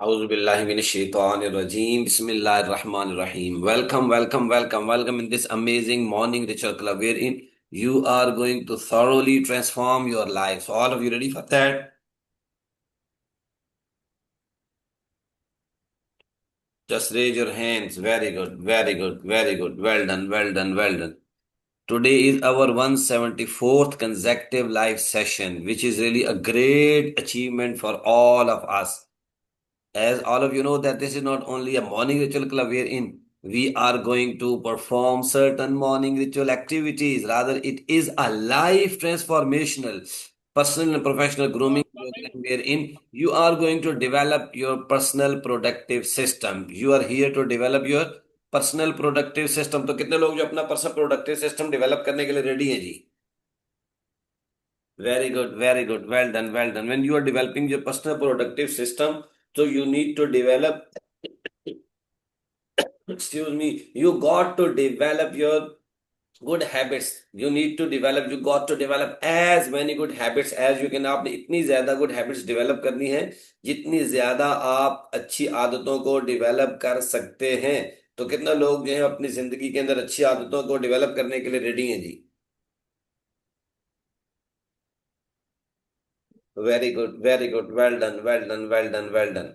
Auzubillahiminashaitanirrajim. Bismillahirrahmanirrahim. Welcome in this amazing morning ritual club wherein you are going to thoroughly transform your life. So, all of you ready for that? Just raise your hands. Very good, very good, very good. Well done, well done, well done. Today is our 174th consecutive live session, which is really a great achievement for all of us. As all of you know that this is not only a morning ritual club wherein we are going to perform certain morning ritual activities. Rather, it is a life transformational personal and professional grooming program wherein you are going to develop your personal productive system. You are here to develop your personal productive system. तो कितने लोग जो अपना personal productive system develop करने के लिए ready हैं जी? Very good, very good. Well done, well done. When you are developing your personal productive system, so you need to develop, excuse me, you got to develop your good habits. You got to develop as many good habits as you can. आपने इतनी ज्यादा good habits develop करनी है जितनी ज्यादा आप अच्छी आदतों को develop कर सकते हैं। तो कितना लोग जो है अपनी जिंदगी के अंदर अच्छी आदतों को develop करने के लिए रेडी हैं जी? Very good, very good, well done, well done, well done, well done.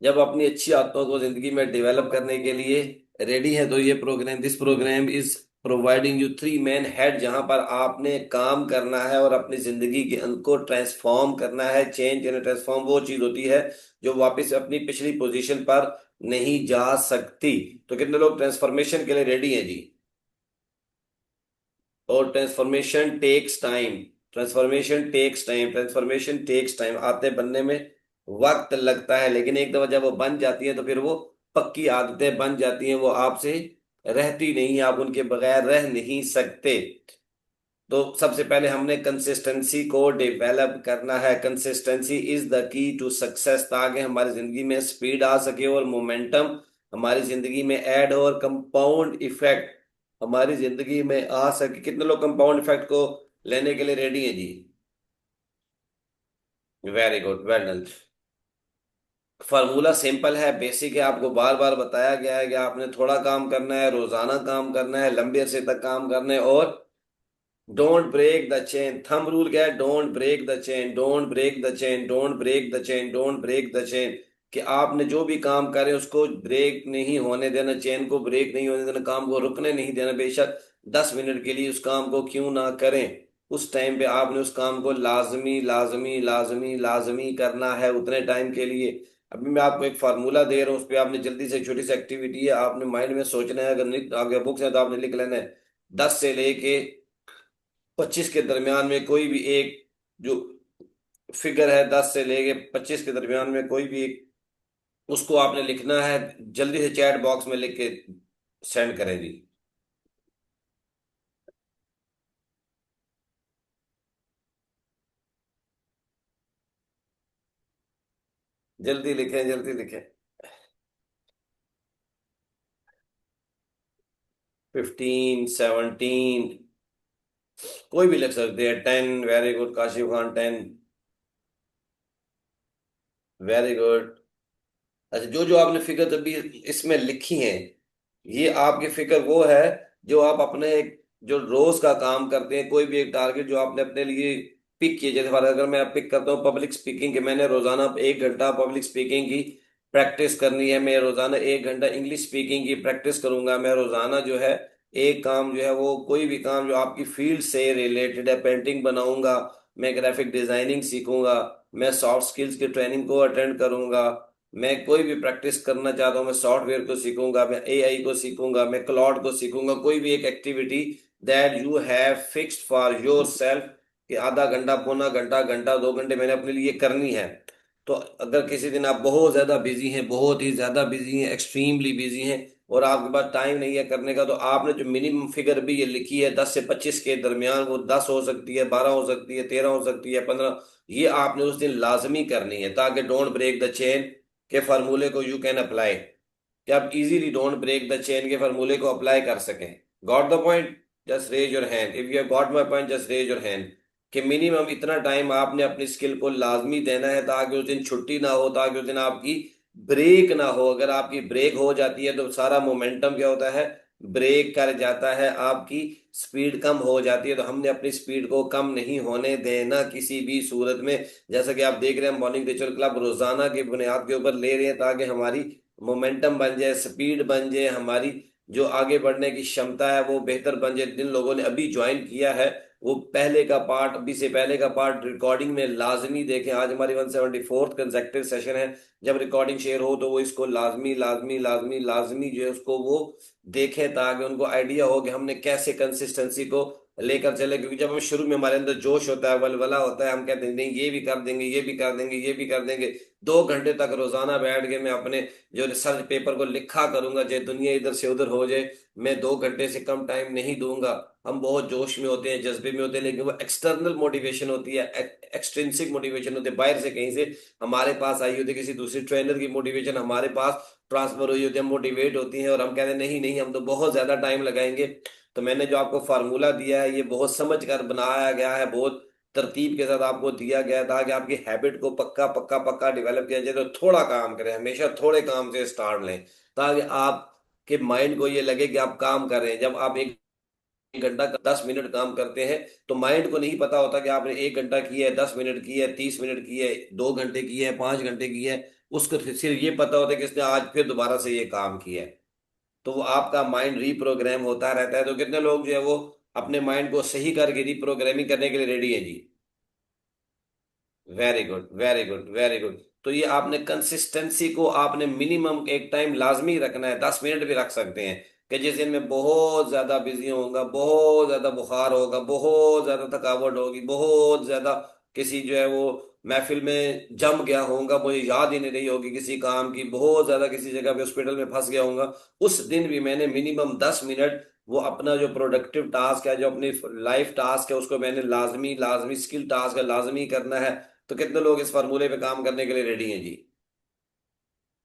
जब अपनी अच्छी आदतों को जिंदगी में डेवलप करने के लिए रेडी है तो ये programme this programme is providing you three man head, जहां पर आपने काम करना है और अपनी जिंदगी के अंक को ट्रांसफॉर्म करना है। चेंज यानी ट्रांसफॉर्म वो चीज होती है जो वापस अपनी पिछली पोजीशन पर नहीं जा सकती। तो कितने लोग ट्रांसफॉर्मेशन के लिए रेडी हैं जी? और transformation takes time, transformation takes time, transformation takes time. आते बनने में वक्त लगता है, लेकिन एक दफा जब वो बन जाती है तो फिर वो पक्की आदतें बन जाती हैं, वो आपसे रहती नहीं, आप उनके बगैर रह नहीं सकते। तो सबसे पहले हमने कंसिस्टेंसी को डेवलप करना है। Consistency is the key to success, ताकि हमारी जिंदगी में स्पीड आ सके और मोमेंटम हमारी जिंदगी में ऐड हो और कंपाउंड इफेक्ट हमारी जिंदगी में आ सके। कितने लोग कंपाउंड इफेक्ट को लेने के लिए रेडी हैं जी? Very good, well done. Formula simple है, बेसिक है, आपको बार बार बताया गया है कि आपने थोड़ा काम करना है, रोजाना काम करना है, लंबे अरसे तक काम करना है, और don't break the chain. Thumb rule क्या है? Don't break the chain, don't break the chain, don't break the chain, don't break the chain. कि आपने जो भी काम करे उसको ब्रेक नहीं होने देना, चेन को ब्रेक नहीं होने देना, काम को रुकने नहीं देना। बेशक 10 मिनट के लिए उस काम को क्यों ना करें, उस टाइम पे आपने उस काम को लाजमी लाजमी लाजमी लाजमी करना है उतने टाइम के लिए। अभी मैं आपको एक फार्मूला दे रहा हूँ, उस पर आपने जल्दी से, छोटी सी एक्टिविटी है, आपने माइंड में सोचना है। अगर आगे बुक्स है तो आपने लिख लेना है। 10 से लेके 25 के दरमियान में कोई भी एक जो फिगर है, 10 से लेके 25 के दरमियान में कोई भी एक, उसको आपने लिखना है। जल्दी से चैट बॉक्स में लिख के सेंड करें जी। जल्दी लिखें, जल्दी लिखें। 15, 17, कोई भी लिख सकते हैं। 10, very good Kashif Khan, 10, very good. अच्छा, जो जो आपने फिगर अभी इसमें लिखी हैं, ये आपकी फिगर वो है जो आप अपने जो रोज का काम करते हैं, कोई भी एक टारगेट जो आपने अपने लिए पिक किया। जैसे फॉर अगर मैं पिक करता हूँ पब्लिक स्पीकिंग के, मैंने रोजाना 1 घंटा पब्लिक स्पीकिंग की प्रैक्टिस करनी है, मैं रोजाना 1 घंटा इंग्लिश स्पीकिंग की प्रैक्टिस करूंगा, मैं रोजाना जो है एक काम जो है वो कोई भी काम जो आपकी फील्ड से रिलेटेड है, पेंटिंग बनाऊंगा, मैं ग्राफिक डिजाइनिंग सीखूंगा, मैं सॉफ्ट स्किल्स की ट्रेनिंग को अटेंड करूंगा, मैं कोई भी प्रैक्टिस करना चाहता हूँ, मैं सॉफ्टवेयर को सीखूंगा, मैं एआई को सीखूंगा, मैं क्लाउड को सीखूंगा। कोई भी एक activity that you have fixed for your self, कि आधा घंटा, पौना घंटा, घंटा, 2 घंटे मैंने अपने लिए करनी है। तो अगर किसी दिन आप बहुत ज्यादा बिजी हैं, बहुत ही ज्यादा बिजी हैं, एक्सट्रीमली बिजी हैं, और आपके पास टाइम नहीं है करने का, तो आपने जो मिनिमम फिगर भी ये लिखी है 10 से 25 के दरमियान, वो 10 हो सकती है, 12 हो सकती है, 13 हो सकती है, 15, ये आपने उस दिन लाजमी करनी है, ताकि डोंट ब्रेक द चेन के फार्मूले को यू कैन अप्लाई, कि आप easily don't break the chain के फार्मूले को अप्लाई कर सकें। Got the point? Just raise your hand if you have got my point, just raise your hand. कि मिनिमम इतना टाइम आपने अपनी स्किल को लाजमी देना है, ताकि उस दिन छुट्टी ना हो, ताकि उस दिन आपकी ब्रेक ना हो। अगर आपकी ब्रेक हो जाती है तो सारा मोमेंटम क्या होता है, ब्रेक कर जाता है, आपकी स्पीड कम हो जाती है। तो हमने अपनी स्पीड को कम नहीं होने देना किसी भी सूरत में। जैसा कि आप देख रहे हैं, मॉर्निंग रिचुअल क्लब रोजाना की बुनियाद के ऊपर ले रहे हैं, ताकि हमारी मोमेंटम बन जाए, स्पीड बन जाए, हमारी जो आगे बढ़ने की क्षमता है वो बेहतर बन जाए। जिन लोगों ने अभी ज्वाइन किया है, वो पहले का पार्ट, अभी से पहले का पार्ट रिकॉर्डिंग में लाजमी देखें। आज हमारी 174th कंसेक्टिव सेशन है। जब रिकॉर्डिंग शेयर हो तो वो इसको लाजमी लाजमी लाजमी लाजमी जो है उसको वो देखें, ताकि उनको आइडिया हो कि हमने कैसे कंसिस्टेंसी को लेकर चले। क्योंकि जब हम शुरू में, हमारे अंदर जोश होता है, वलवला होता है, हम कहते हैं नहीं ये भी कर देंगे, ये भी कर देंगे, ये भी कर देंगे। 2 घंटे तक रोजाना बैठ के मैं अपने जो रिसर्च पेपर को लिखा करूंगा, चाहे दुनिया इधर से उधर हो जाए, मैं 2 घंटे से कम टाइम नहीं दूंगा। हम बहुत जोश में होते हैं, जज्बे में होते हैं, लेकिन वो एक्सटर्नल मोटिवेशन होती है, एक्सट्रिंसिक मोटिवेशन होती है, बाहर से कहीं से हमारे पास आई होती है, किसी दूसरी ट्रेनर की मोटिवेशन हमारे पास ट्रांसफर हुई होती है, मोटिवेट होती है, और हम कहते हैं नहीं नहीं हम तो बहुत ज्यादा टाइम लगाएंगे। तो मैंने जो आपको फार्मूला दिया है, ये बहुत समझ कर बनाया गया है, बहुत तरतीब के साथ आपको दिया गया था कि आपकी हैबिट को पक्का पक्का पक्का डेवलप किया जाए। तो थोड़ा काम करें, हमेशा थोड़े काम से स्टार्ट लें, ताकि आपके माइंड को ये लगे कि आप काम कर रहे हैं। जब आप 1 घंटा 10 मिनट काम करते हैं, तो माइंड को नहीं पता होता कि आपने 1 घंटा किया है, 10 मिनट की है, 30 मिनट की है, 2 घंटे की है, 5 घंटे की है। उसको सिर्फ ये पता होता है कि इसने आज फिर दोबारा से ये काम किया है। तो वो आपका माइंड रीप्रोग्राम होता रहता है। तो कितने लोग जो है वो अपने माइंड को सही करके रीप्रोग्रामिंग करने के लिए रेडी है जी? Very good, very good, very good. तो ये आपने कंसिस्टेंसी को आपने मिनिमम एक टाइम लाजमी रखना है। 10 मिनट भी रख सकते हैं कि जिस दिन मैं बहुत ज्यादा बिजी होऊंगा, बहुत ज्यादा बुखार होगा, बहुत ज्यादा थकावट होगी, बहुत ज्यादा किसी जो है वो महफिल में जम गया होऊंगा, मुझे याद ही नहीं रही होगी किसी काम की, बहुत ज्यादा किसी जगह पे हॉस्पिटल में फंस गया होऊंगा, उस दिन भी मैंने मिनिमम 10 मिनट वो अपना जो प्रोडक्टिव टास्क है, जो अपनी लाइफ टास्क है, उसको मैंने लाजमी लाजमी स्किल टास्क है, लाजमी करना है। तो कितने लोग इस फार्मूले पे काम करने के लिए रेडी हैं जी?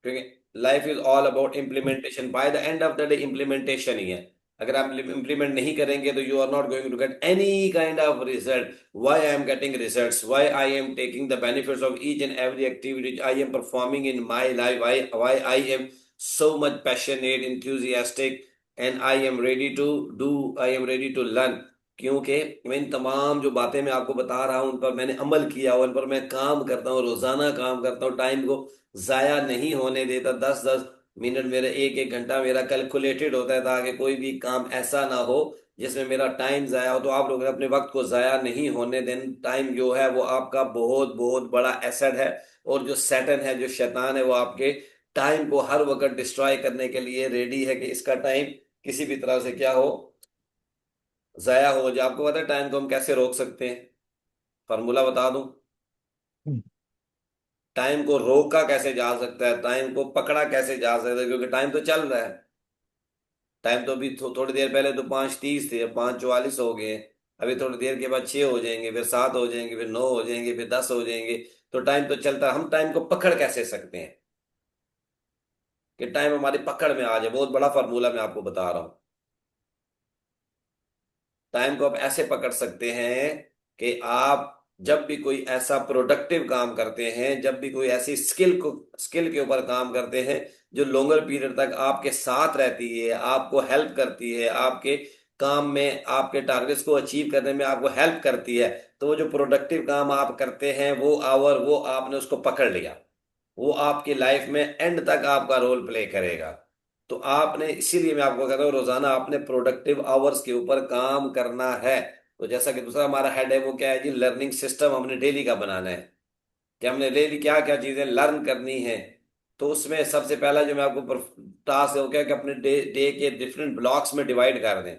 क्योंकि life is all about implementation, by the end of the day implementation ही है। अगर आप इम्प्लीमेंट नहीं करेंगे तो you are not going to get any kind of result. Why I am getting results, why I am taking the benefits of each and every activity I am performing in my life, why I am so much passionate, enthusiastic, and I am ready to do, I am ready to learn। क्योंकि मैं इन तमाम जो बातें मैं आपको बता रहा हूं, उन पर मैंने अमल किया, उन पर मैं काम करता हूँ, रोजाना काम करता हूँ, टाइम को जाया नहीं होने देता। 10-10 मिनट मेरा, 1-1 घंटा मेरा कैलकुलेटेड होता है, ताकि कोई भी काम ऐसा ना हो जिसमें मेरा टाइम जाया हो। तो आप लोग अपने वक्त को जाया नहीं होने दें। टाइम जो है वो आपका बहुत बहुत बड़ा एसेट है। और जो सैटन है, जो शैतान है, वो आपके टाइम को हर वक्त डिस्ट्रॉय करने के लिए रेडी है कि इसका टाइम किसी भी तरह से क्या हो, जाया हो जाए। आपको पता है टाइम को हम कैसे रोक सकते हैं? फॉर्मूला बता दूं। टाइम को रोका कैसे जा सकता है, टाइम को पकड़ा कैसे जा सकता है? क्योंकि टाइम तो चल रहा है। टाइम तो अभी थोड़ी देर पहले तो 5:30 थे, अब 5:44 हो गए। अभी थोड़ी देर के बाद 6 हो जाएंगे, फिर 7 हो जाएंगे, फिर 9 हो जाएंगे, फिर 10 हो जाएंगे। तो टाइम तो चलता है। हम टाइम को पकड़ कैसे सकते हैं कि टाइम हमारी पकड़ में आ जाए? बहुत बड़ा फार्मूला मैं आपको बता रहा हूँ। टाइम को आप ऐसे पकड़ सकते हैं कि आप जब भी कोई ऐसा प्रोडक्टिव काम करते हैं, जब भी कोई ऐसी स्किल के ऊपर काम करते हैं जो लॉन्गर पीरियड तक आपके साथ रहती है, आपको हेल्प करती है, आपके काम में, आपके टारगेट्स को अचीव करने में आपको हेल्प करती है, तो वो जो प्रोडक्टिव काम आप करते हैं, वो आवर, वो आपने उसको पकड़ लिया, वो आपकी लाइफ में एंड तक आपका रोल प्ले करेगा। तो आपने, इसीलिए मैं आपको कहता हूँ, रोजाना आपने प्रोडक्टिव आवर्स के ऊपर काम करना है। तो जैसा कि दूसरा हमारा हेड है, वो क्या है जी? लर्निंग सिस्टम हमने डेली का बनाना है कि हमने डेली क्या क्या चीजें लर्न करनी है। तो उसमें सबसे पहला जो मैं आपको टास्क है वो क्या है कि अपने डे डे के डिफरेंट ब्लॉक्स में डिवाइड कर दें।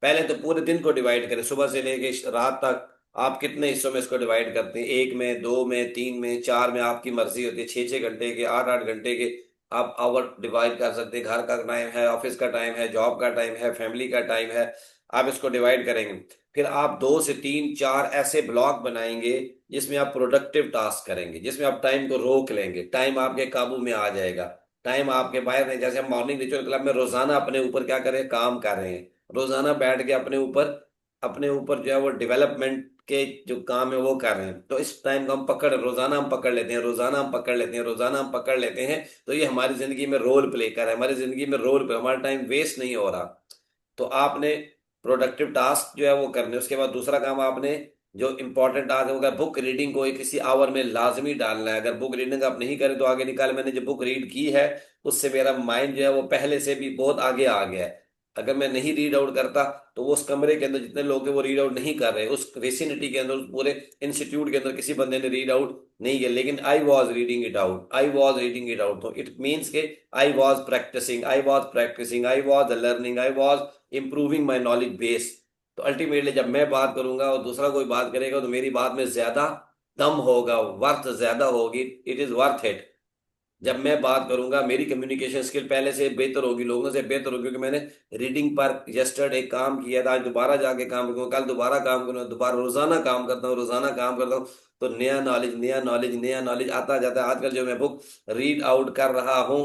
पहले तो पूरे दिन को डिवाइड करें, सुबह से लेके रात तक। आप कितने हिस्सों में इसको डिवाइड करते हैं? 1 में, 2 में, 3 में, 4 में, आपकी मर्जी होती है। 6-6 घंटे के, 8-8 घंटे के आप आवर डिवाइड कर सकते हैं। घर का टाइम है, ऑफिस का टाइम है, जॉब का टाइम है, फैमिली का टाइम है, आप इसको डिवाइड करेंगे। फिर आप 2 से 3-4 ऐसे ब्लॉक बनाएंगे जिसमें आप प्रोडक्टिव टास्क करेंगे, जिसमें आप टाइम को रोक लेंगे, टाइम आपके काबू में आ जाएगा। टाइम आपके बाहर नहीं। जैसे हम मॉर्निंग रिचुअल क्लब में रोजाना अपने ऊपर क्या करें, काम कर रहे हैं, रोजाना बैठ के अपने ऊपर जो है वो डेवलपमेंट के जो काम है वो कर रहे हैं, तो इस टाइम को हम पकड़ रोजाना हम पकड़ लेते हैं, रोजाना हम पकड़ लेते हैं, रोजाना हम पकड़ लेते हैं, तो ये हमारी जिंदगी में रोल प्ले कर रहा है, हमारी जिंदगी में रोल प्ले, हमारा टाइम वेस्ट नहीं हो रहा। तो आपने प्रोडक्टिव टास्क जो है वो करने, उसके बाद दूसरा काम आपने जो इंपॉर्टेंट टास्क है वो बुक रीडिंग को किसी आवर में लाजमी डालना है। अगर बुक रीडिंग आप नहीं करें तो आगे निकाल, मैंने जो बुक रीड की है उससे मेरा माइंड जो है वो पहले से भी बहुत आगे आ गया है। अगर मैं नहीं रीड आउट करता तो वो उस कमरे के अंदर जितने लोग हैं वो रीड आउट नहीं कर रहे, उस वेसिनिटी के अंदर, उस पूरे इंस्टीट्यूट के अंदर किसी बंदे ने रीड आउट नहीं किया, लेकिन I was reading it out, I was reading it out, तो इट मीन्स के I was practising, I was practising, I was learning, I was improving my knowledge base. तो अल्टीमेटली जब मैं बात करूंगा और दूसरा कोई बात करेगा तो मेरी बात में ज्यादा दम होगा, वर्थ ज्यादा होगी, इट इज वर्थ इट। जब मैं बात करूंगा मेरी कम्युनिकेशन स्किल पहले से बेहतर होगी, लोगों से बेहतर होगी, क्योंकि मैंने रीडिंग पर यस्टरडे काम किया था, आज दोबारा जाके काम करूंगा, कल दोबारा काम करूंगा, दोबारा रोजाना काम करता हूँ, रोजाना काम करता हूँ, तो नया नॉलेज नया नॉलेज नया नॉलेज आता जाता है। आजकल जो मैं बुक रीड आउट कर रहा हूँ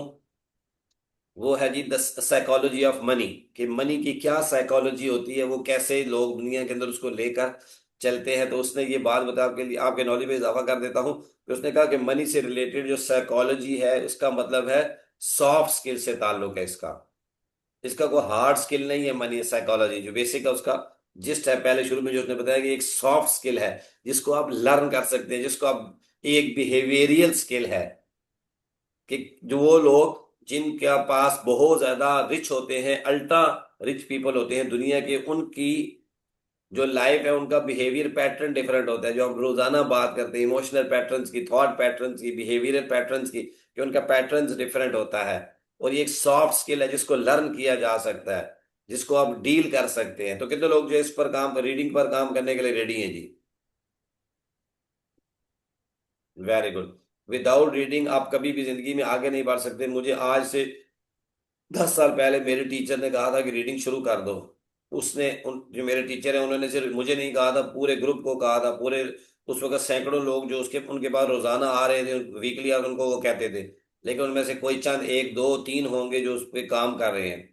वो है जी द साइकोलॉजी ऑफ मनी, कि मनी की क्या साइकोलॉजी होती है, वो कैसे लोग दुनिया के अंदर उसको लेकर चलते हैं। तो उसने ये बात बता के लिए आपके नॉलेज में इजाफा कर देता हूँ कि उसने कहा कि मनी से रिलेटेड जो साइकोलॉजी है उसका मतलब है सॉफ्ट स्किल से ताल्लुक है इसका, इसका कोई हार्ड स्किल नहीं है। मनी साइकोलॉजी जो बेसिक है उसका जिस्ट है, पहले शुरू में जो उसने बताया कि एक सॉफ्ट स्किल है जिसको आप लर्न कर सकते हैं, जिसको आप, एक बिहेवियरियल स्किल है कि जो वो लोग जिनके पास बहुत ज्यादा रिच होते हैं, अल्ट्रा रिच पीपल होते हैं दुनिया के, उनकी जो लाइफ है उनका बिहेवियर पैटर्न डिफरेंट होता है। जो हम रोजाना बात करते हैं इमोशनल पैटर्न्स की, थॉट पैटर्न्स की, बिहेवियरल पैटर्न्स की, कि उनका पैटर्न्स डिफरेंट होता है। और ये एक सॉफ्ट स्किल है जिसको लर्न किया जा सकता है, जिसको आप डील कर सकते हैं। तो कितने लोग जो इस पर काम, रीडिंग पर काम करने के लिए रेडी हैं जी? Very good. विदाउट रीडिंग आप कभी भी जिंदगी में आगे नहीं बढ़ सकते। मुझे आज से 10 साल पहले मेरे टीचर ने कहा था कि रीडिंग शुरू कर दो। उसने जो मेरे टीचर है उन्होंने सिर्फ मुझे नहीं कहा था, पूरे ग्रुप को कहा था, पूरे उस वक्त सैकड़ों लोग जो उसके उनके पास रोजाना आ रहे थे वीकली, और उनको वो कहते थे, लेकिन उनमें से कोई चंद एक दो तीन होंगे जो उस पर काम कर रहे हैं।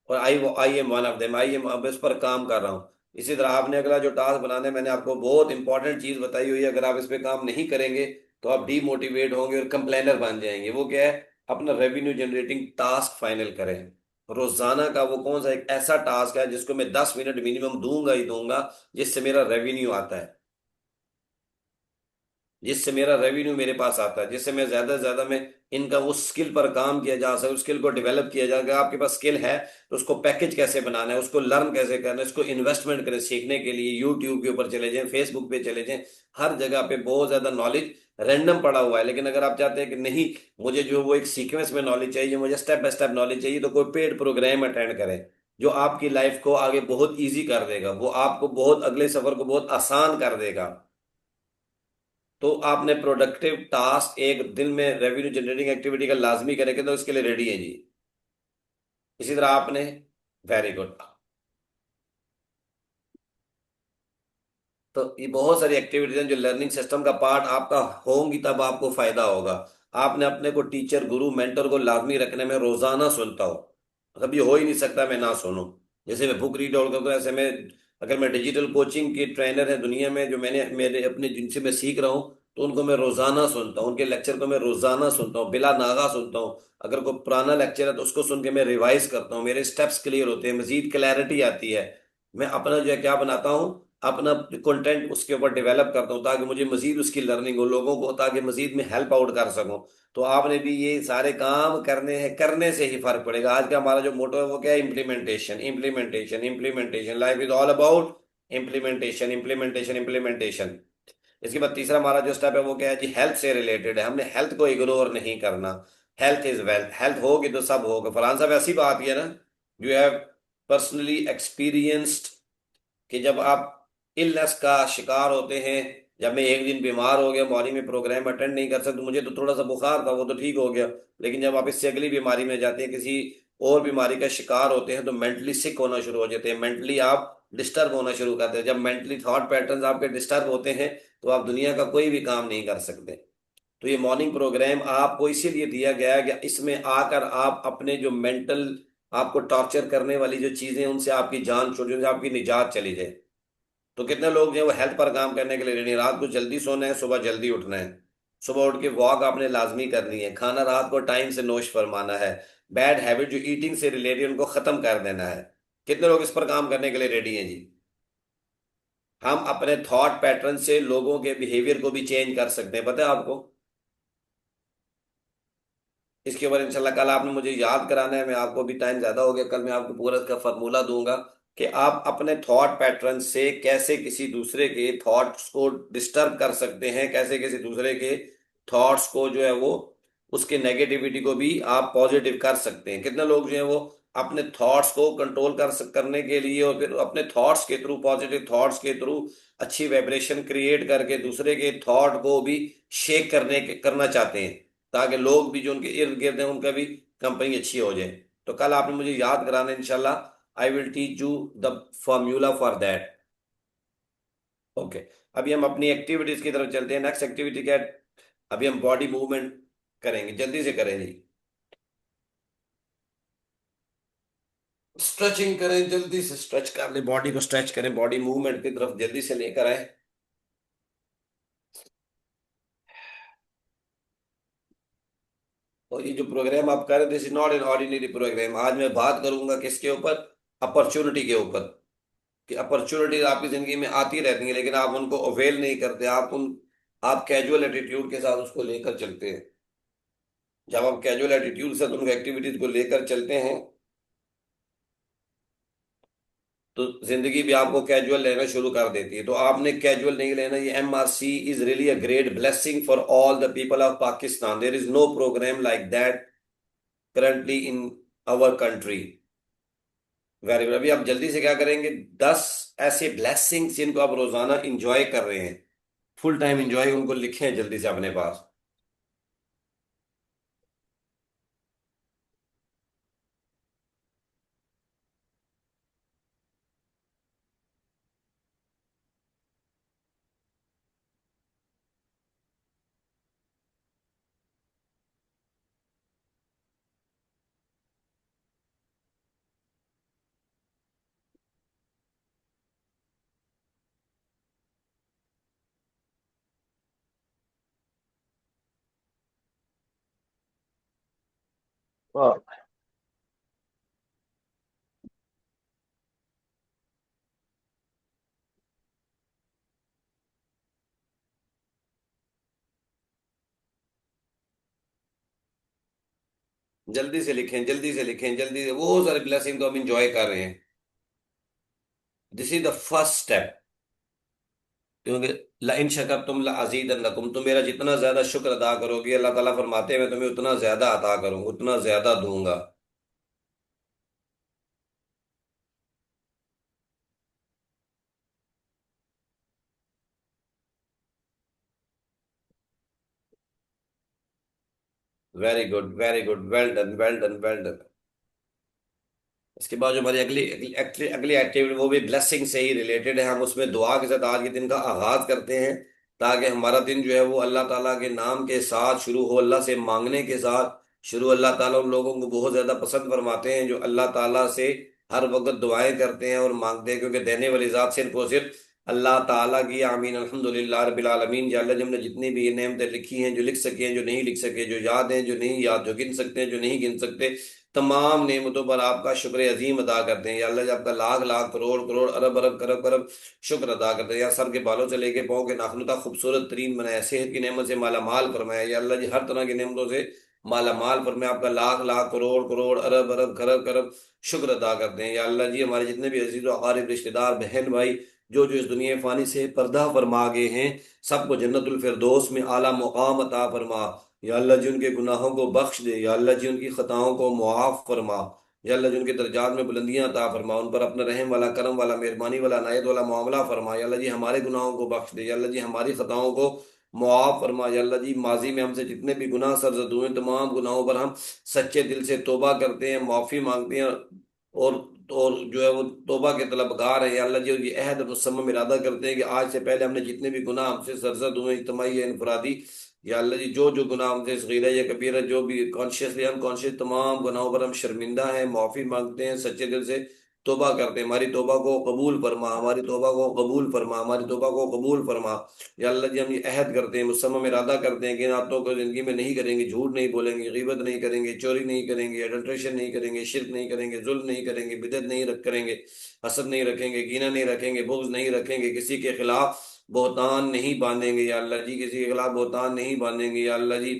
और I am one of them, I am, अब इस पर काम कर रहा हूँ। इसी तरह आपने अगला जो टास्क बनाना है, मैंने आपको बहुत इंपॉर्टेंट चीज बताई हुई है, अगर आप इस पे काम नहीं करेंगे तो आप डीमोटिवेट होंगे और कंप्लेनर बन जाएंगे। वो क्या है? अपना रेवेन्यू जनरेटिंग टास्क फाइनल करें। रोजाना का वो कौन सा एक ऐसा टास्क है जिसको मैं 10 मिनट मिनिमम दूंगा ही दूंगा, जिससे मेरा रेवेन्यू आता है, जिससे मेरा रेवेन्यू मेरे पास आता है, जिससे मैं ज्यादा से ज्यादा मैं इनका उस स्किल पर काम किया जा सके, उस स्किल को डेवलप किया जाए। अगर आपके पास स्किल है तो उसको पैकेज कैसे बनाना है, उसको लर्न कैसे करना है, उसको इन्वेस्टमेंट करें सीखने के लिए। यूट्यूब के ऊपर चले जाएं, फेसबुक पे चले जाएं, हर जगह पे बहुत ज्यादा नॉलेज रैंडम पड़ा हुआ है। लेकिन अगर आप चाहते हैं कि नहीं, मुझे जो वो एक सीक्वेंस में नॉलेज चाहिए, मुझे स्टेप बाय स्टेप नॉलेज चाहिए, तो कोई पेड प्रोग्राम अटेंड करें जो आपकी लाइफ को आगे बहुत ईजी कर देगा, वो आपको बहुत अगले सफर को बहुत आसान कर देगा। तो आपने प्रोडक्टिव टास्क एक दिन में रेवेन्यू जनरेटिंग एक्टिविटी का लाजमी करेंगे तो इसके लिए रेडी है जी। इसी तरह आपने, वेरी गुड, तो ये बहुत सारी एक्टिविटीज हैं जो लर्निंग सिस्टम का पार्ट आपका होंगी, तब आपको फायदा होगा। आपने अपने को टीचर गुरु मेंटर को लाजमी रखने में, रोजाना सुनता हो, कभी हो ही नहीं सकता मैं ना सुनूं। जैसे मैं बुक रीड आउट करता हूँ ऐसे में, अगर मैं डिजिटल कोचिंग की ट्रेनर है दुनिया में जो मैंने मेरे अपने जिनसे मैं सीख रहा हूँ, तो उनको मैं रोजाना सुनता हूँ, उनके लेक्चर को मैं रोजाना सुनता हूँ, बिला नागा सुनता हूँ। अगर कोई पुराना लेक्चर है तो उसको सुन के मैं रिवाइज करता हूँ, मेरे स्टेप्स क्लियर होते हैं, मजीद क्लैरिटी आती है। मैं अपना जो है क्या बनाता हूँ, अपना कंटेंट उसके ऊपर डेवलप करता हूँ ताकि मुझे मजीद उसकी लर्निंग हो, लोगों को ताकि मजीद में हेल्प आउट कर सकूं। तो आपने भी ये सारे काम करने हैं, करने से ही फर्क पड़ेगा। आज का हमारा जो मोटो है वो क्या है? Implementation, implementation, implementation. Life is all about implementation, implementation, implementation. इसके बाद तीसरा हमारा जो स्टेप है वो क्या है जी? हेल्थ से रिलेटेड है। हमने हेल्थ को इग्नोर नहीं करना। हेल्थ इज वेल्थ, हेल्थ होगी तो सब होगा। फरहान साहब ऐसी बात ही है ना, यू हैव पर्सनली एक्सपीरियंस्ड कि जब आप इलनेस का शिकार होते हैं, जब मैं एक दिन बीमार हो गया, मॉर्निंग में प्रोग्राम अटेंड नहीं कर सकता, मुझे तो थोड़ा सा बुखार था वो तो ठीक हो गया, लेकिन जब आप इससे अगली बीमारी में जाते हैं, किसी और बीमारी का शिकार होते हैं, तो मेंटली सिक होना शुरू हो जाते हैं, मेंटली आप डिस्टर्ब होना शुरू करते हैं। जब मेंटली थॉट पैटर्न्स आपके डिस्टर्ब होते हैं तो आप दुनिया का कोई भी काम नहीं कर सकते। तो ये मॉर्निंग प्रोग्राम आपको इसीलिए दिया गया है कि इसमें आकर आप अपने जो मेंटल आपको टॉर्चर करने वाली जो चीजें उनसे आपकी जान छूट जाए, उनसे आपकी निजात चली जाए। तो कितने लोग जो है वो हेल्थ पर काम करने के लिए रेडी हैं? रात को जल्दी सोना है, सुबह जल्दी उठना है, सुबह उठ के वॉक आपने लाजमी करनी है, खाना रात को टाइम से नोश फरमाना है, बैड हैबिट जो ईटिंग से रिलेटेड उनको खत्म कर देना है। कितने लोग इस पर काम करने के लिए रेडी हैं जी? हम अपने थॉट पैटर्न से लोगों के बिहेवियर को भी चेंज कर सकते हैं, पता है आपको? इसके ऊपर इंशाल्लाह कल आपने मुझे याद कराना है, मैं आपको भी टाइम ज्यादा हो गया, कल मैं आपको पूरा इसका फार्मूला दूंगा कि आप अपने थॉट पैटर्न से कैसे किसी दूसरे के थॉट्स को डिस्टर्ब कर सकते हैं, कैसे किसी दूसरे के थॉट्स को जो है वो उसके नेगेटिविटी को भी आप पॉजिटिव कर सकते हैं। कितने लोग जो है वो अपने थॉट्स को कंट्रोल करने के लिए और फिर अपने थॉट्स के थ्रू, पॉजिटिव थॉट्स के थ्रू अच्छी वाइब्रेशन क्रिएट करके दूसरे के थॉट को भी शेक करना चाहते हैं, ताकि लोग भी जो उनके इर्द गिर्द हैं उनका भी कंपनी अच्छी हो जाए। तो कल आपने मुझे याद कराना है इंशाल्लाह, I will teach you the formula for that. Okay. अभी हम अपनी एक्टिविटीज की तरफ चलते हैं। नेक्स्ट एक्टिविटी क्या है? अभी हम बॉडी मूवमेंट करेंगे, जल्दी से करें जी। स्ट्रेचिंग करें, जल्दी से स्ट्रेच कर ले, बॉडी को स्ट्रेच करें, बॉडी मूवमेंट की तरफ जल्दी से लेकर आए। और ये जो प्रोग्राम आप कर रहे, this is not an ordinary programme. आज मैं बात करूंगा किसके ऊपर? अपॉर्चुनिटी के ऊपर। कि अपॉर्चुनिटीज आपकी जिंदगी में आती रहती हैं लेकिन आप उनको अवेल नहीं करते, आप कैजुअल एटीट्यूड के साथ उसको लेकर चलते हैं। जब आप कैजुअल एटीट्यूड से उनको एक्टिविटीज को लेकर चलते हैं तो जिंदगी भी आपको कैजुअल लेना शुरू कर देती है। तो आपने कैजुअल नहीं लेना। ये MRC is really a great blessing for all the people of Pakistan. There is no programme like that currently in our country. Very good. अभी आप जल्दी से क्या करेंगे? 10 ऐसे ब्लेसिंग्स जिनको आप रोजाना इंजॉय कर रहे हैं, फुल टाइम इंजॉय, उनको लिखें जल्दी से अपने पास। वाह। जल्दी से लिखें, जल्दी से लिखें, जल्दी से। वो सारे ब्लेसिंग तो हम इंजॉय कर रहे हैं। This is the first step. क्योंकि इन शकर तुम अजीदन्नकुम, तुम मेरा जितना ज्यादा शुक्र अदा करोगे, अल्लाह ताला फरमाते हैं मैं तुम्हें उतना ज्यादा अता करूंगा, उतना ज्यादा दूंगा। Very good, very good, well done, well done, well done. इसके बाद जो हमारी अगली अगली अगली अगली एक्टिविटी वो भी ब्लेसिंग से ही रिलेटेड है। हम उसमें दुआ के साथ आज के दिन का आगाज करते हैं, ताकि हमारा दिन जो है वो अल्लाह ताला के नाम के साथ शुरू हो, अल्लाह से मांगने के साथ शुरू। अल्लाह ताला उन लोगों को बहुत ज्यादा पसंद फरमाते हैं जो अल्लाह ताला से हर वक्त दुआएं करते हैं और मांगते हैं, क्योंकि देने वाली जात सिर्फ और सिर्फ अल्लाह ताला की। आमीन, अल्हम्दुलिल्लाह रब्बिल आलमीन। या अल्लाह जी, हमने जितनी भी ये नेमतें लिखी हैं, जो लिख सके हैं, जो नहीं लिख सके, जो याद हैं, जो नहीं याद, जो गिन सकते हैं, जो नहीं गिन सकते, तमाम नेमतों पर आपका शुक्र अजीम अदा करते हैं। या अल्लाह जी, आपका लाख लाख करोड़ करोड़ अरब अरब करब करब शुक्र अदा करते हैं। या सर के बालों से लेके पाँव के नाखूनों तक खूबसूरत तरीन बनाया, सेहत की नेमत से माला माल फरमाया। या अल्लाह जी, हर तरह की नेमतों से माला माल फरमाया, आपका लाख लाख करोड़ करोड़ अरब अरब खरब करब शुक्र अदा करते हैं। या अल्लाह जी, हमारे जितने भी अजीज और अकारिब, रिश्तेदार, बहन भाई जो जो इस दुनिया फानी से पर्दा फरमा गए हैं, सबको जन्नतुल फिरदौस में आला मुकाम अता फरमा। या अल्लाह जी, उनके गुनाहों को बख्श दे। या अल्लाह जी, उनकी खताओं को मुआफ फरमा। या अल्लाह जी, उनके दर्जात में बुलंदियां अता फरमा, उन पर अपना रहम वाला, करम वाला, मेहरबानी वाला, नायत वाला मामला फरमा। या अल्लाह जी, हमारे गुनाहों को बख्श दे। या अल्लाह जी, हमारी खताओं को मुआफ फरमा। या अल्लाह जी, माजी में हमसे जितने भी गुनाह सरजद हुए, तमाम गुनाहों पर हम सच्चे दिल से तौबा करते हैं, माफी मांगते हैं, और और जो है वो तौबा के तलबगार है। या अल्लाह जी, ये अहद मुसम्मम इरादा करते हैं कि आज से पहले हमने जितने भी गुनाह हमसे सरजद हुए, इज्तिमाई या इनफरादी, या अल्लाह जी, जो जो गुनाह हमसे सगीरा या कबीरा, जो भी कॉन्शियसली अनकॉन्शियस, तमाम गुनाहों पर हम शर्मिंदा हैं, माफी मांगते हैं, सच्चे दिल से तौबा करते हैं, हमारी तौबा को कबूल फरमा, हमारी तौबा को कबूल फरमा, हमारी तौबा को कबूल फरमा। या अल्लाह जी हम ये अहद करते हैं, मुसम्मा में इरादा करते हैं कि इन आदतों को जिंदगी में नहीं करेंगे, झूठ नहीं बोलेंगे, गीबत नहीं करेंगे, चोरी नहीं करेंगे, एडल्ट्रेशन नहीं करेंगे, शिर्क नहीं करेंगे, जुल्म नहीं करेंगे, बिदअत नहीं रख करेंगे, हसद नहीं रखेंगे, कीना नहीं रखेंगे, बुग़्ज़ नहीं रखेंगे, किसी के खिलाफ बोहतान नहीं बांधेंगे या अल्लाह जी, किसी के खिलाफ बोहतान नहीं बांधेंगे या अल्लाह जी,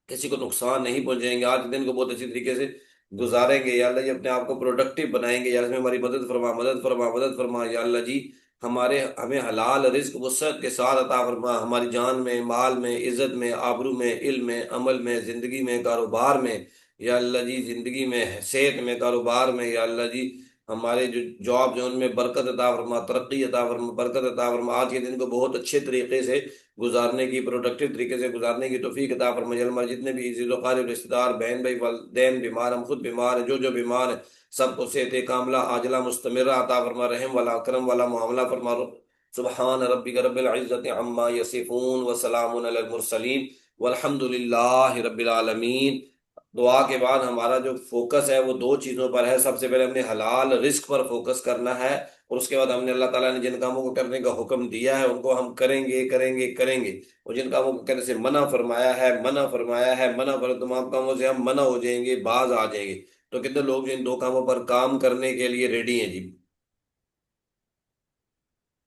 किसी को नुकसान नहीं पहुंचाएंगे, आज के दिन को बहुत अच्छी तरीके से गुजारेंगे या अल्लाह जी, अपने आप को प्रोडक्टिव बनाएंगे या इसमें हमारी मदद फरमा, मदद फरमा, मदद फरमा या अल्लाह जी। हमारे हमें हलाल रिज्क वसअत के साथ अता फरमा, हमारी जान में, माल में, इज्जत में, आबरू में, इल्म में, अमल में, जिंदगी में, कारोबार में या अल्लाह जी, जिंदगी में, सेहत में, कारोबार में या अल्लाह जी, हमारे जो जॉब जो उनमें बरकत अता फरमा, तरक्की अता फरमा, बरकत अता फरमा, आज के दिन को बहुत अच्छे तरीके से गुजारने की, प्रोडक्टिव तरीके से गुजारने की तौफीक अता फरमा। हमारे जितने भी इज़्ज़त वाक़ार रिश्तेदार, बहन भाई, वालिदैन बीमार, हम खुद बीमार हैं, जो बीमार है सबको सेहत कामला आजला मुस्तमिरा अता फरमा, रहम वाला करम वाला मामला फरमा। सुबहान रब्बिक रब्बिल इज़्ज़ति अम्मा यसिफून व सलामुन अलल मुरसलीन वल्हम्दुलिल्लाहि रब्बिल आलमीन। दुआ के बाद हमारा जो फोकस है वो दो चीज़ों पर है। सबसे पहले हमने हलाल रिस्क पर फोकस करना है, और उसके बाद हमने अल्लाह ताला ने जिन कामों को करने का हुक्म दिया है उनको हम करेंगे करेंगे करेंगे, और जिन कामों को करने से मना फरमाया है, मना फरमाया है, मना फर तमाम कामों से हम मना हो जाएंगे, बाज आ जाएंगे। तो कितने लोग जो इन दो कामों पर काम करने के लिए रेडी हैं जी?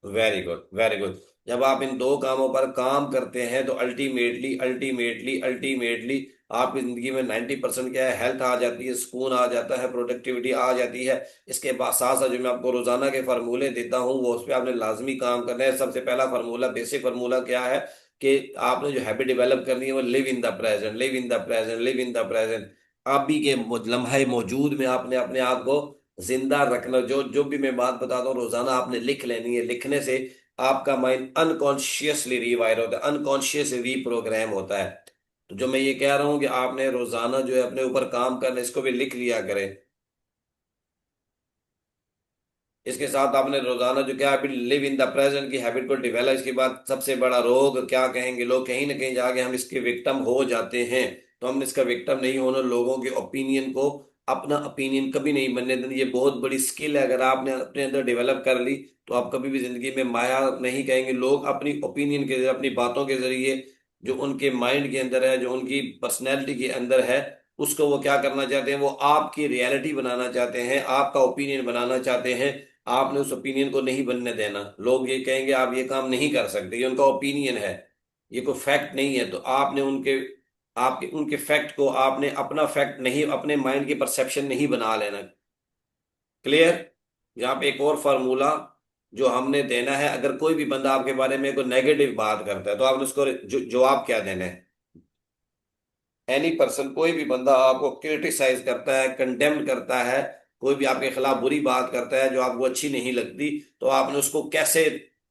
Very good, very good. जब आप इन दो कामों पर काम करते हैं तो अल्टीमेटली अल्टीमेटली अल्टीमेटली आपकी जिंदगी में 90% क्या है, हेल्थ आ जाती है, सुकून आ जाता है, प्रोडक्टिविटी आ जाती है। इसके बाद साथ साथ जो मैं आपको रोजाना के फार्मूले देता हूँ वो उस पर आपने लाजमी काम करना है। सबसे पहला फार्मूला, बेसिक फार्मूला क्या है कि आपने जो हैबिट डेवलप करनी है वो live in the present, live in the present, live in the present. अभी के लम्हे मौजूद में आपने अपने आप को जिंदा रखना। जो जो भी मैं बात बताता हूँ रोजाना आपने लिख लेनी है। लिखने से आपका माइंड अनकॉन्शियसली रीवायर होता है, अनकॉन्शियसली रीप्रोग्राम होता है। तो जो मैं ये कह रहा हूँ कि आपने रोजाना जो है अपने ऊपर काम करना, इसको भी लिख लिया करें। इसके साथ आपने रोजाना जो क्या habit, live in the present की हैबिट को डेवलप। इसके बाद सबसे बड़ा रोग क्या कहेंगे लोग, कहीं ना कहीं जाके हम इसके विक्टिम हो जाते हैं। तो हमने इसका विक्टिम नहीं होना, लोगों के ओपिनियन को अपना ओपिनियन कभी नहीं बनने देना। ये बहुत बड़ी स्किल है, अगर आपने अपने अंदर डेवलप कर ली तो आप कभी भी जिंदगी में माया नहीं कहेंगे। लोग अपनी ओपिनियन के जरिए, अपनी बातों के जरिए, जो उनके माइंड के अंदर है, जो उनकी पर्सनैलिटी के अंदर है, उसको वो क्या करना चाहते हैं, वो आपकी रियलिटी बनाना चाहते हैं, आपका ओपिनियन बनाना चाहते हैं। आपने उस ओपिनियन को नहीं बनने देना। लोग ये कहेंगे आप ये काम नहीं कर सकते, ये उनका ओपिनियन है, ये कोई फैक्ट नहीं है। तो आपने उनके आपके उनके फैक्ट को आपने अपना फैक्ट नहीं, अपने माइंड की परसेप्शन नहीं बना लेना। क्लियर? यहाँ पे एक और फार्मूला जो हमने देना है, अगर कोई भी बंदा आपके बारे में कोई नेगेटिव बात करता है तो आपने उसको जवाब क्या देना है। एनी पर्सन, कोई भी बंदा आपको क्रिटिसाइज करता है, कंडेम्ड करता है, कोई भी आपके खिलाफ बुरी बात करता है जो आपको अच्छी नहीं लगती, तो आपने उसको कैसे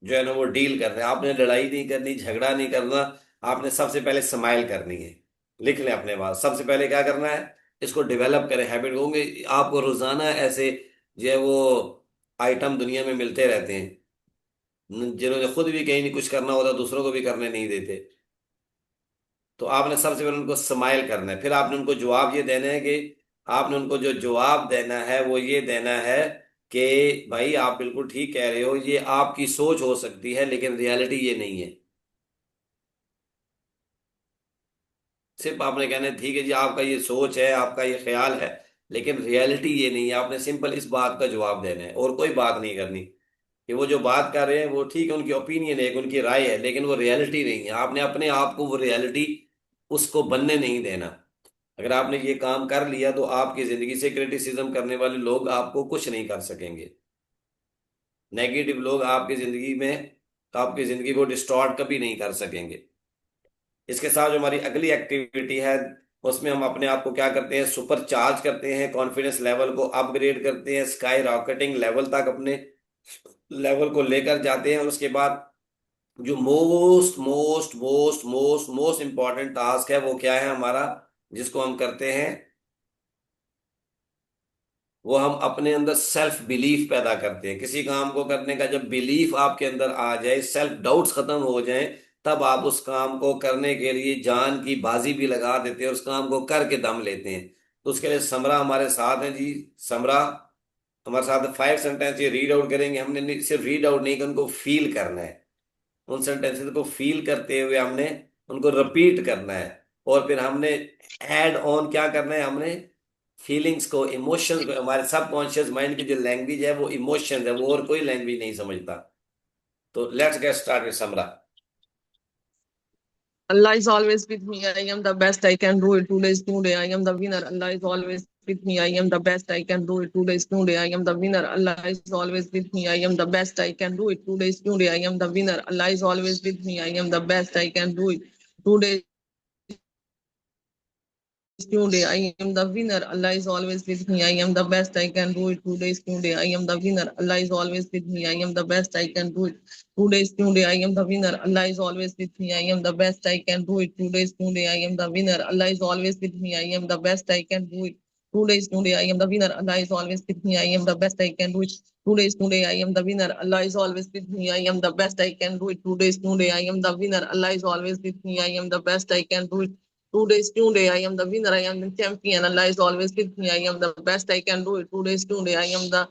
जो है ना वो डील करना है। आपने लड़ाई नहीं करनी, झगड़ा नहीं करना, आपने सबसे पहले स्माइल करनी है। लिख लें अपने पास, सबसे पहले क्या करना है, इसको डेवलप करें, हैबिट होंगे आपको रोजाना ऐसे जो है वो आइटम दुनिया में मिलते रहते हैं, जिन्होंने खुद भी कहीं नहीं कुछ करना होता दूसरों को भी करने नहीं देते। तो आपने सबसे पहले उनको स्माइल करना है, फिर आपने उनको जवाब ये देना है कि आपने उनको जो जवाब देना है वो ये देना है कि भाई आप बिल्कुल ठीक कह रहे हो, ये आपकी सोच हो सकती है लेकिन रियलिटी ये नहीं है। सिर्फ आपने कहना है ठीक है जी, आपका ये सोच है, आपका ये ख्याल है, लेकिन रियलिटी ये नहीं है। आपने सिंपल इस बात का जवाब देना है और कोई बात नहीं करनी कि वो जो बात कर रहे हैं वो ठीक है, उनकी ओपिनियन है, उनकी राय है, लेकिन वो रियलिटी नहीं है। आपने अपने आप को वो रियलिटी उसको बनने नहीं देना। अगर आपने ये काम कर लिया तो आपकी जिंदगी से क्रिटिसिज्म करने वाले लोग आपको कुछ नहीं कर सकेंगे। नेगेटिव लोग आपकी जिंदगी में, तो आपकी जिंदगी को डिस्टॉर्ट कभी नहीं कर सकेंगे। इसके साथ जो हमारी अगली एक्टिविटी है उसमें हम अपने आप को क्या करते हैं, सुपर चार्ज करते हैं, कॉन्फिडेंस लेवल को अपग्रेड करते हैं, स्काई रॉकेटिंग लेवल तक अपने लेवल को लेकर जाते हैं। और उसके बाद जो most most most most most important task है वो क्या है हमारा, जिसको हम करते हैं, वो हम अपने अंदर सेल्फ बिलीफ पैदा करते हैं। किसी काम को करने का जब बिलीफ आपके अंदर आ जाए, सेल्फ डाउट्स खत्म हो जाए, तब आप उस काम को करने के लिए जान की बाजी भी लगा देते हैं, उस काम को करके दम लेते हैं। तो उसके लिए समरा हमारे साथ हैं जी। समरा, हमारे साथ 5 सेंटेंस ये रीड आउट करेंगे, हमने सिर्फ रीड आउट नहीं, उनको फील करना है। उन सेंटेंसेस को फील करते हुए हमने उनको रिपीट करना है। और फिर हमने ऐड ऑन क्या करना है, हमने फीलिंग्स को, इमोशंस को, हमारे सबकॉन्शियस माइंड की जो लैंग्वेज है वो इमोशंस है, वो और कोई लैंग्वेज नहीं समझता। तो let's get start with Samra. Allah is always with me. I am the best. I can do it. Today's new day. I am the winner. Allah is always with me. I am the best. I can do it. Today's new day. I am the winner. Allah is always with me. I am the best. I can do it. Today's new day. I am the winner. Allah is always with me. I am the best. I can do it. Today's new day. I am the winner. Allah is always with me. I am the best. I can do it. Today's new day. I am the winner. Allah is always with me. I am the best. I can do it. Today's new day. I am the winner. Allah is always with me. I am the best. I can do it. Today's new day. I am the winner. Allah is always with me. I am the best. I can do it. Today's new day. I am the winner. Allah is always with me. I am the best. I can do it. Today's new day. I am the winner. Allah is always with me. I am the best. I can do it. Today's new day. I am the winner. Allah is always with me. I am the best. I can do it. Today's new day. I am the winner. I am the champion. Allah is always with me. I am the best. I can do it. Today's new day. I am the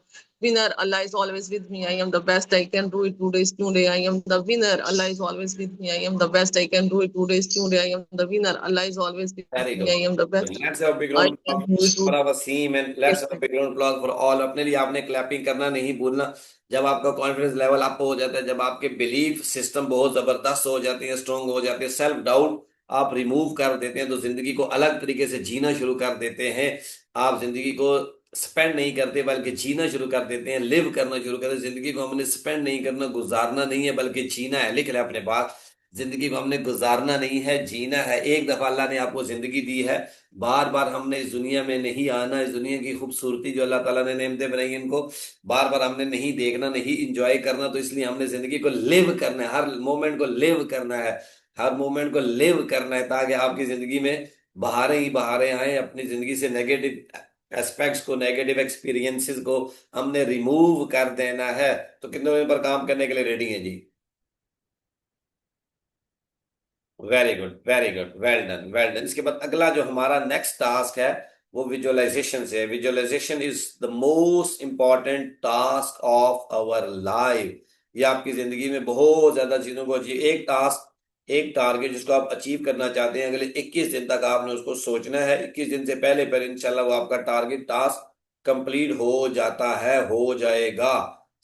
winner. Allah is always with me. I am the best. I can do it. Today's new day. I am the winner. Allah is always with me. I am the best. I can do it. Today's new day. I am the winner. Allah is always with very me. Good. I am the best. Let's have big I round can of do it. Samra Wasim, and let's have big round applause for all. अपने लिए आपने clapping करना नहीं भूलना। जब आपका confidence level up हो जाता है, जब आपके बिलीफ सिस्टम बहुत जबरदस्त हो जाते हैं, स्ट्रांग हो जाते हैं, सेल्फ डाउट आप रिमूव कर देते हैं, तो जिंदगी को अलग तरीके से जीना शुरू कर देते हैं। आप जिंदगी को स्पेंड नहीं करते बल्कि जीना शुरू कर देते हैं, लिव करना शुरू करते हैं। जिंदगी को हमने स्पेंड नहीं करना, गुजारना नहीं है, बल्कि जीना है। लिख ले अपने पास, जिंदगी को हमने गुजारना नहीं है, जीना है। एक दफा अल्लाह ने आपको जिंदगी दी है, बार बार हमने इस दुनिया में नहीं आना। इस दुनिया की खूबसूरती जो अल्लाह ताला ने नेमतें बनाई हैं, इनको बार बार हमने नहीं देखना, नहीं इंजॉय करना। तो इसलिए हमने जिंदगी को लिव करना है, हर मोमेंट को लिव करना है, हर मोमेंट को लिव करना है, ताकि आपकी जिंदगी में बहारें ही बहारें आए। अपनी जिंदगी से नेगेटिव एस्पेक्ट्स को, नेगेटिव एक्सपीरियंसेस को हमने रिमूव कर देना है। तो कितने बजे पर काम करने के लिए रेडी हैं जी? Very good, very good, well done, well done. इसके बाद अगला जो हमारा नेक्स्ट टास्क है वो विजुअलाइजेशन से है। Visualisation is the most important task of our life. ये आपकी जिंदगी में बहुत ज्यादा चीजों को अचीव, एक टास्क, एक टारगेट जिसको आप अचीव करना चाहते हैं, अगले 21 दिन तक आपने उसको सोचना है। 21 दिन से पहले पहले इंशाल्लाह वो आपका टारगेट टास्क कंप्लीट हो जाता है, हो जाएगा।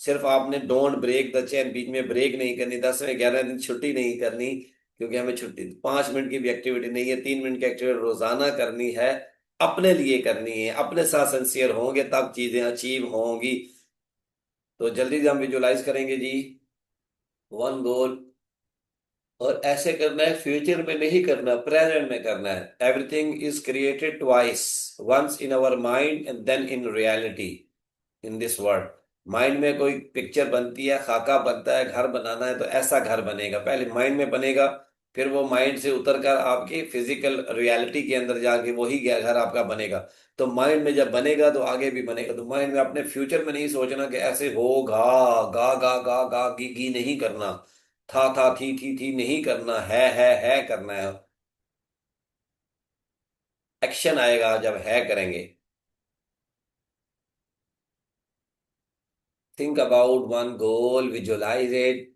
सिर्फ आपने डोंट ब्रेक द चेन, बीच में ब्रेक नहीं करनी, 10वें 11 दिन छुट्टी नहीं करनी, क्योंकि हमें छुट्टी 5 मिनट की भी एक्टिविटी नहीं है, 3 मिनट की एक्टिविटी रोजाना करनी है, अपने लिए करनी है। अपने साथ सिंसियर होंगे तब चीजें अचीव होंगी। तो जल्दी से हम विजुलाइज करेंगे जी, वन गोल। और ऐसे करना है, फ्यूचर में नहीं करना, प्रेजेंट में करना है। Everything is created twice, once in our mind and then in reality, in this world. Mind में कोई पिक्चर बनती है, खाका बनता है, घर बनाना है, तो ऐसा घर बनेगा, पहले माइंड में बनेगा, फिर वो माइंड से उतरकर आपकी फिजिकल रियलिटी के अंदर जाके वही घर आपका बनेगा। तो माइंड में जब बनेगा तो आगे भी बनेगा। तो माइंड में अपने फ्यूचर में नहीं सोचना कि ऐसे होगा, गा गा गा गा गी नहीं करना, था थी नहीं करना, है करना है। एक्शन आएगा जब है करेंगे। Think about one goal, visualise it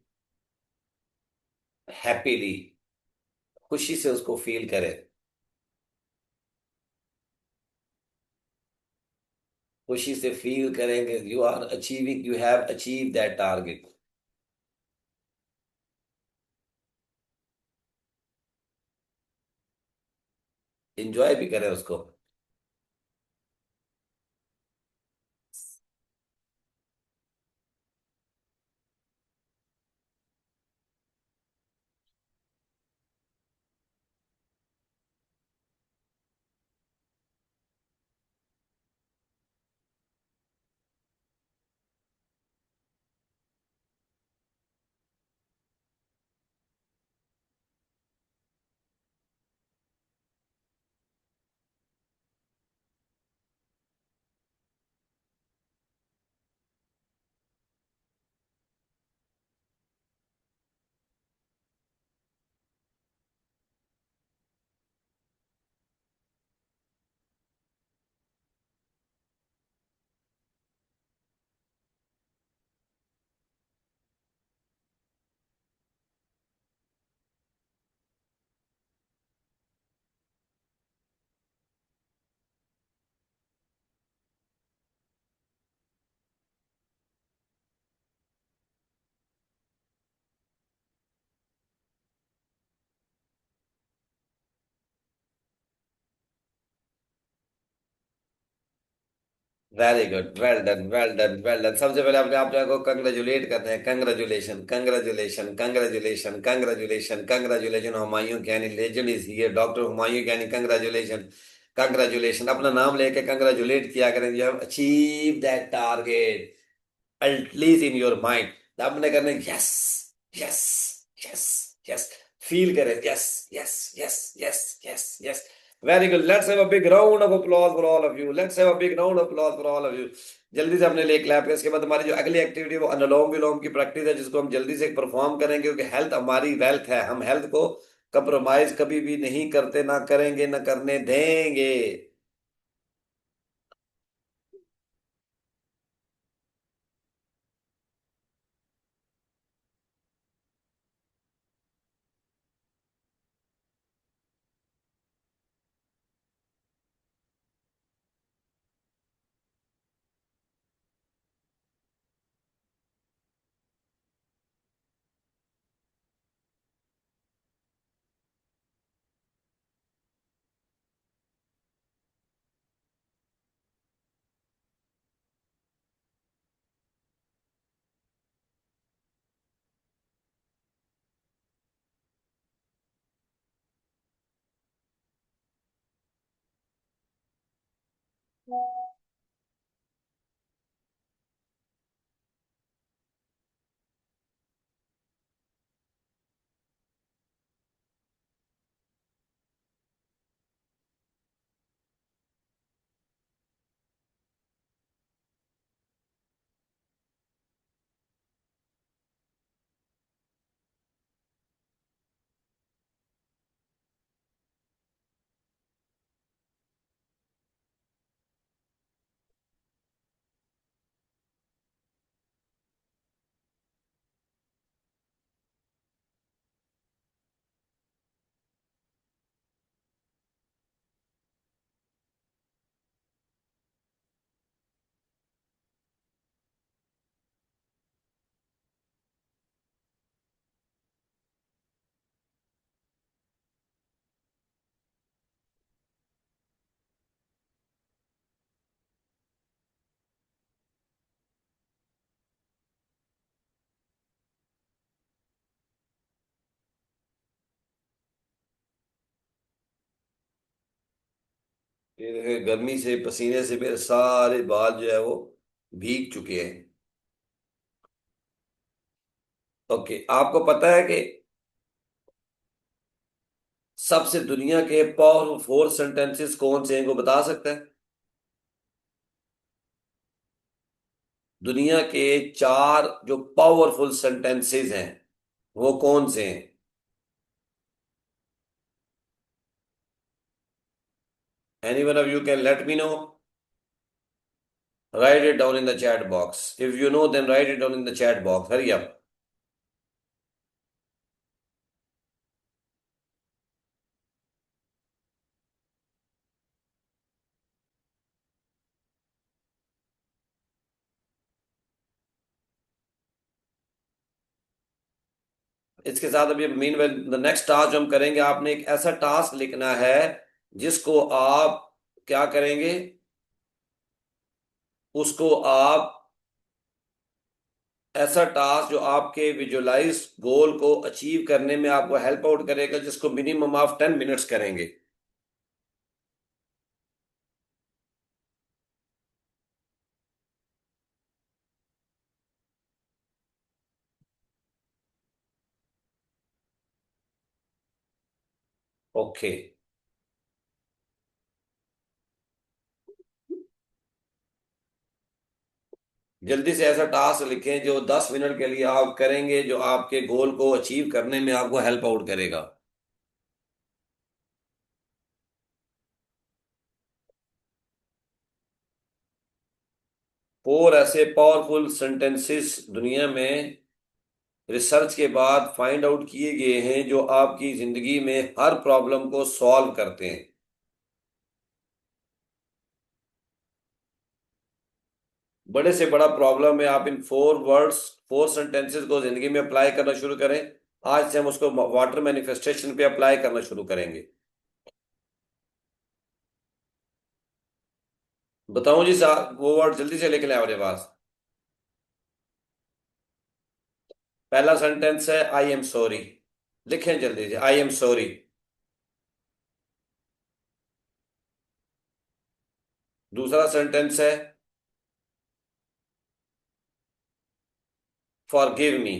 happily, खुशी से उसको फील करें, खुशी से फील करेंगे you are achieving, you have achieve that target. Enjoy भी करें उसको। Very good, well done, well done, well done. सबसे पहले अपने आप को कंग्रेचुलेट करते हैं। Congratulation, congratulation, congratulation, congratulation, congratulation. Humayun कैनी legend is here, doctor Humayun कैनी, कंग्रेचुलेशन। कंग्रेचुलेशन, अपना नाम लेके कंग्रेचुलेट किया करें, you have achieve that target at least in your mind. आपने करने yes, yes, yes, yes, feel करें yes, yes, yes, yes, yes, yes. Very good, let's have a big round of applause for all of you, let's have a big round of applause for all of you. जल्दी से अपने लिए clap करें। इसके बाद हमारी जो अगली एक्टिविटी है वो अनुलोम विलोम की प्रैक्टिस है, जिसको हम जल्दी से परफॉर्म करेंगे, क्योंकि हेल्थ हमारी वेल्थ है। हम हेल्थ को कंप्रोमाइज कभी भी नहीं करते, ना करेंगे, ना करने देंगे। ये देखिए, गर्मी से पसीने से मेरे सारे बाल जो है वो भीग चुके हैं। ओके, आपको पता है कि सबसे दुनिया के पावरफुल फोर सेंटेंसेस कौन से हैं, को बता सकते हैं? दुनिया के चार जो पावरफुल सेंटेंसेस हैं वो कौन से हैं? Any one of you can let me know. Write it down in the chat box, if you know then write it down in the chat box, hurry up. इसके साथ अभी मीन द नेक्स्ट टास्क जो हम करेंगे, आपने एक ऐसा task लिखना है जिसको आप क्या करेंगे, उसको आप ऐसा टास्क जो आपके विजुअलाइज गोल को अचीव करने में आपको हेल्प आउट करेगा, जिसको मिनिमम आप 10 मिनट्स करेंगे। ओके, जल्दी से ऐसा टास्क लिखें जो 10 मिनट के लिए आप करेंगे, जो आपके गोल को अचीव करने में आपको हेल्प आउट करेगा। 4 ऐसे पावरफुल सेंटेंसेस दुनिया में रिसर्च के बाद फाइंड आउट किए गए हैं, जो आपकी जिंदगी में हर प्रॉब्लम को सॉल्व करते हैं। बड़े से बड़ा प्रॉब्लम है, आप इन 4 वर्ड्स, 4 सेंटेंसेस को जिंदगी में अप्लाई करना शुरू करें। आज से हम उसको वाटर मैनिफेस्टेशन पे अप्लाई करना शुरू करेंगे। बताऊं जी साहब, वो वर्ड जल्दी से लिख लें अपने पास। पहला सेंटेंस है आई एम सॉरी। लिखें जल्दी से, आई एम सॉरी। दूसरा सेंटेंस है फॉरगिव मी।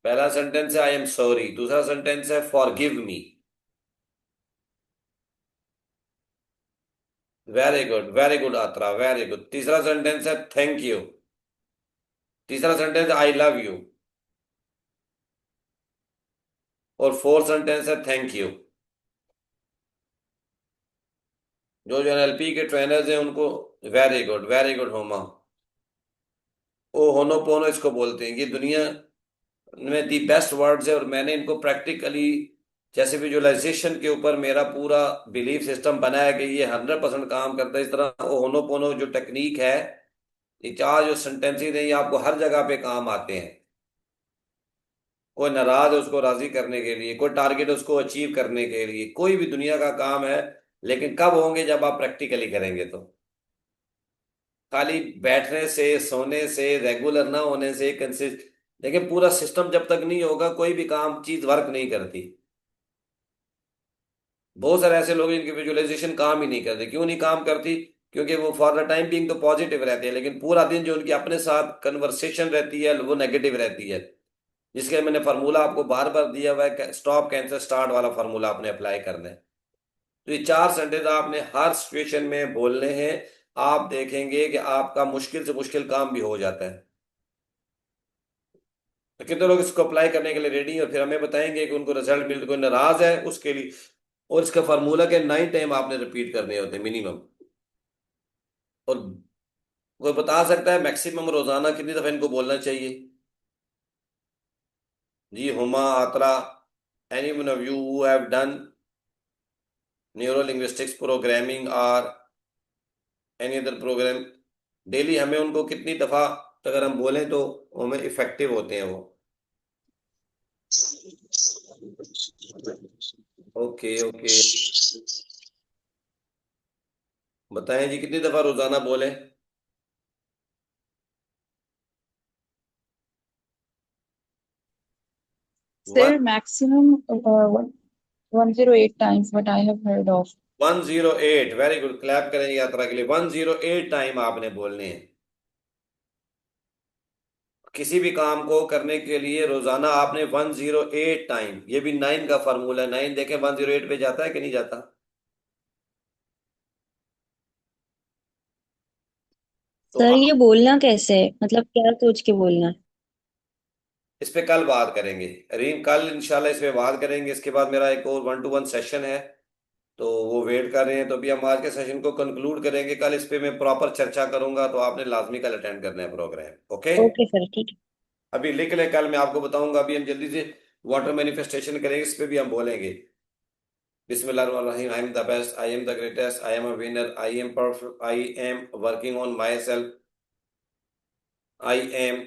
पहला सेंटेंस है आई एम सॉरी, दूसरा सेंटेंस है forgive me. Very good Atra, very good. तीसरा सेंटेंस है थैंक यू। तीसरा सेंटेंस आई लव यू। और फोर्थ सेंटेंस है थैंक यू। जो जो एनएलपी के ट्रेनर्स हैं उनको, वेरी गुड होमा। ओ होनो पोनो इसको बोलते हैं। ये दुनिया में दी बेस्ट वर्ड्स है, और मैंने इनको प्रैक्टिकली, जैसे विजुअलाइजेशन के ऊपर मेरा पूरा बिलीफ सिस्टम बना है कि ये 100% काम करता है। इस तरह ओ होनो पोनो जो टेक्निक है, ये चार जो सेंटेंसेस हैं, ये आपको हर जगह पे काम आते हैं। कोई नाराज है उसको राजी करने के लिए, कोई टारगेट उसको अचीव करने के लिए, कोई भी दुनिया का काम है। लेकिन कब होंगे? जब आप प्रैक्टिकली करेंगे। तो खाली बैठने से, सोने से, रेगुलर ना होने से, कंसिस्ट, लेकिन पूरा सिस्टम जब तक नहीं होगा कोई भी काम चीज वर्क नहीं करती। बहुत सारे ऐसे लोग हैं जिनकी विजुअलाइजेशन काम ही नहीं करती। क्यों नहीं काम करती? क्योंकि वो फॉर द टाइम बीइंग तो पॉजिटिव रहते हैं, लेकिन पूरा दिन जो उनकी अपने साथ कन्वर्सेशन रहती है वो नेगेटिव रहती है। जिसके मैंने फार्मूला आपको बार बार दिया हुआ है, स्टॉप कैंसर स्टार्ट वाला फार्मूला आपने अप्लाई करना है। तो ये चार सेंटेंस आपने हर सिचुएशन में बोलने हैं। आप देखेंगे कि आपका मुश्किल से मुश्किल काम भी हो जाता है। तो कितने लोग इसको अप्लाई करने के लिए रेडी हैं और फिर हमें बताएंगे कि उनको रिजल्ट मिल, कोई नाराज है उसके लिए। और इसका फार्मूला के 9 टाइम आपने रिपीट करने होते हैं मिनिमम। और कोई बता सकता है मैक्सिमम रोजाना कितनी दफा इनको बोलना चाहिए? जी Huma, Atra, any one of you who have done neuro linguistics programming और एनी अदर प्रोग्राम, डेली हमें उनको कितनी दफा अगर हम बोलें तो हमें इफेक्टिव होते हैं वो? ओके ओके, बताएं जी कितनी दफा रोजाना बोलें? One Sir, maximum 108 times what I have heard of. 108, very good. Clap करें यात्रा के लिए। 108 टाइम आपने बोलने हैं। किसी भी काम को करने के लिए रोजाना आपने 108 टाइम, ये भी 9 का फार्मूला है। 9 देखें 108 पे जाता है कि नहीं जाता? तो सर आप ये बोलना कैसे है, मतलब क्या सोच के बोलना है? इस पे कल बात करेंगे। रीम, कल इंशाल्लाह इस पे बात करेंगे। इसके बाद मेरा एक और 1-to-1 सेशन है, तो वो वेट कर रहे हैं। तो अभी हम आज के सेशन को कंक्लूड करेंगे। कल इस पे मैं प्रॉपर चर्चा करूंगा, तो आपने लाजमी कल अटेंड करना है प्रोग्राम। ओके? ओके सर, ठीक है। अभी लिख ले, कल मैं आपको बताऊंगा। अभी हम जल्दी से वाटर मैनिफेस्टेशन करेंगे, इस पे भी हम बोलेंगे। बिस्मिल्लाहिर्रहमानिर्रहीम। I am the best, I am the greatest, I am a winner, I am perfect, I am working on my self, I am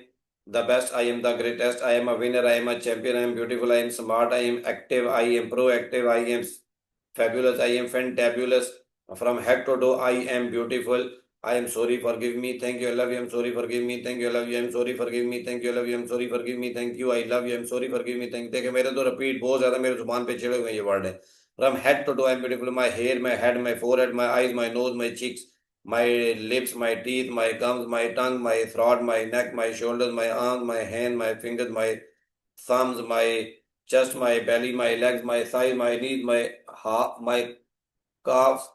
the best, I am the greatest, I am a winner, I am a champion, I am beautiful, I am smart, I am active, I am proactive, I am fabulous, I am fantabulous. From head to toe, I am beautiful. I am sorry, forgive me. Thank you, I love you. I'm sorry, forgive me. Thank you, I love you. I'm sorry, forgive me. Thank you, I love you. I'm sorry, forgive me. Thank you, I love you. I'm sorry, forgive me. Thank you. देखिए मेरे तो repeat बहुत ज्यादा मेरे जुबान पे चिड़े हुए हैं ये वर्ड है। From head to toe, I am beautiful. My hair, my head, my forehead, my eyes, my nose, my cheeks, my lips, my teeth, my gums, my tongue, my throat, my neck, my shoulders, my arms, my hand, my fingers, my thumbs, my chest, my belly, my legs, my thighs, my knees, my heart, my calves,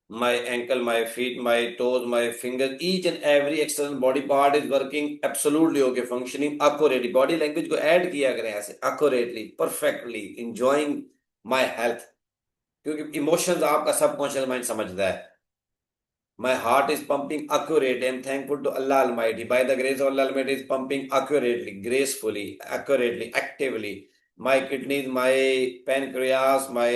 my ankle, my feet, my toes, my fingers, each and every external body part is working absolutely okay, functioning accurately. Body language को add किया करें ऐसे, accurately, perfectly, enjoying my health, क्योंकि emotions आपका subconscious mind समझता है। My heart is pumping accurate. I am thankful to Allah Almighty. By the grace of Allah Almighty is pumping accurately, gracefully, accurately, actively. My kidneys, my pancreas, my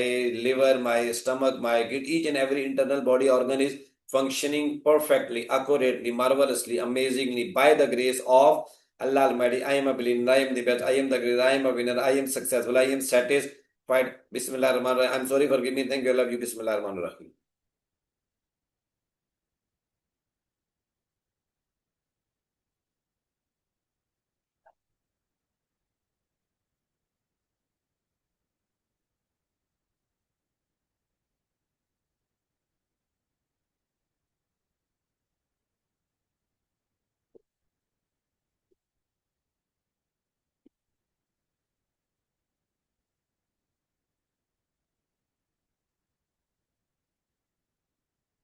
liver, my stomach, my each and every internal body organ is functioning perfectly, accurately, marvelously, amazingly. By the grace of Allah Almighty, I am a believer, I am the best, I am the great, I am a winner, I am successful, I am satisfied. फाइट बिस्मिल्लाह रहमान रहीम। I am sorry forgive me, thank you, love you, बिस्मिल्लाह रहमान रहीम।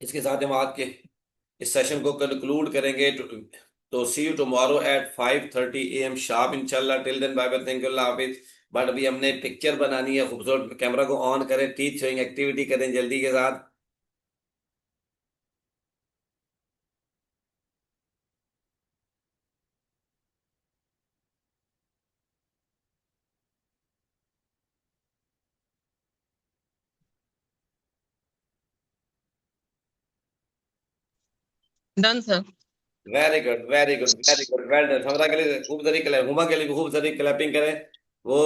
इसके साथ हम आज के इस सेशन को कंक्लूड करेंगे। तो see you tomorrow at 5:30 AM sharp इंशाल्लाह। Till then bye bye, thank you, अल्लाह हाफिज। बट अभी हमने पिक्चर बनानी है खूबसूरत, कैमरा को ऑन करें, टीथ शोइंग एक्टिविटी करें जल्दी के साथ। Done sir. Very good, very good, very good, well done. हमरा के लिए खूब सारी क्लैप, हुमा के लिए भी खूब सारी क्लैपिंग करें। वो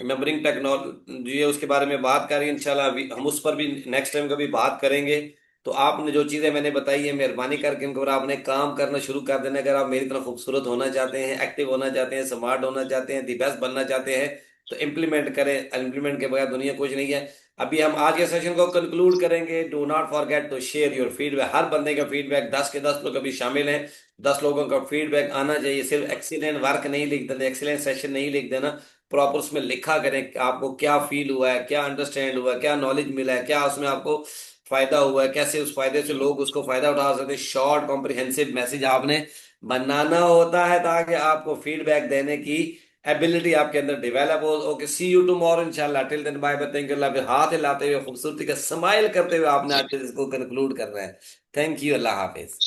मेमोरिंग टेक्नोलॉजी है, उसके बारे में बात करें इंशाल्लाह। हम उस पर भी नेक्स्ट टाइम कभी बात करेंगे। तो आपने जो चीजें मैंने बताई है, मेहरबानी करके इनके ऊपर आपने काम करना शुरू कर देना। अगर आप मेरी तरह खूबसूरत होना चाहते हैं, एक्टिव होना चाहते हैं, स्मार्ट होना चाहते हैं, दी बेस्ट बनना चाहते हैं, तो इम्प्लीमेंट करें। इम्प्लीमेंट के बगैर दुनिया कुछ नहीं है। अभी हम आज के सेशन को कंक्लूड करेंगे। Do not forget to share your feedback. हर बंदे का फीडबैक, 10 के 10 लोग अभी शामिल हैं, 10 लोगों का फीडबैक आना चाहिए। सिर्फ एक्सीलेंट वर्क नहीं लिख देना, एक्सीलेंट सेशन नहीं लिख देना, प्रॉपर उसमें लिखा करें कि आपको क्या फील हुआ है, क्या अंडरस्टैंड हुआ है, क्या नॉलेज मिला है, क्या उसमें आपको फायदा हुआ है, कैसे उस फायदे से लोग उसको फायदा उठा सकते हैं। शॉर्ट कॉम्प्रिहेंसिव मैसेज आपने बनाना होता है ताकि आपको फीडबैक देने की एबिलिटी आपके अंदर डेवलप हो। ओके, सी यू टुमारो इंशाल्लाह। Till then bye bye, thank you, अल्लाह हाफिज़। हाथ हिलाते हुए, खूबसूरती का स्माइल करते हुए आपने आज इसको कंक्लूड करना है। थैंक यू, अल्लाह हाफिज।